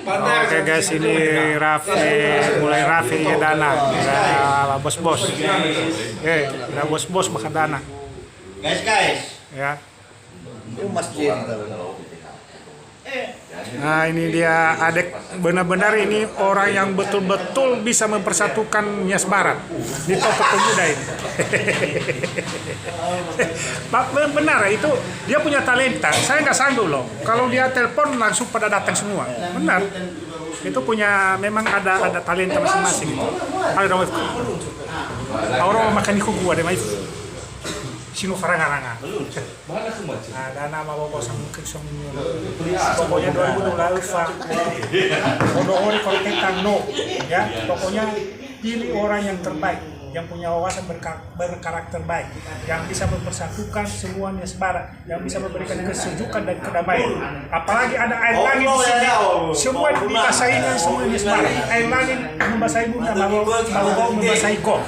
Oke guys, ini mulai Raffi ya Dana, udah bos-bos. Udah bos-bos makan Dana. Guys. Ya. Itu masjid. Nah ini dia adek, benar-benar ini orang yang betul-betul bisa mempersatukan Nias Barat di toko pemuda ini. Benar itu dia punya talenta, saya nggak sanggup loh. Kalau dia telepon langsung pada datang semua, benar. Itu punya, memang ada talenta masing-masing. Ada orang makan iku gua deh, sino faranga-ranga. Nah, Dana mau bawa sang kesong ini. Pokoknya 2000 lalu Pak. Odori kalau kita no, ya. Pokoknya pilih orang yang terbaik, yang punya wawasan berkarakter baik, yang bisa mempersatukan semua Nias Barat, yang bisa memberikan kesejukan dan kedamaian. Apalagi ada air langit di sini, semua dibasahikan semua Nias Barat. Air langit membasahi bunda, mau membasahi kok.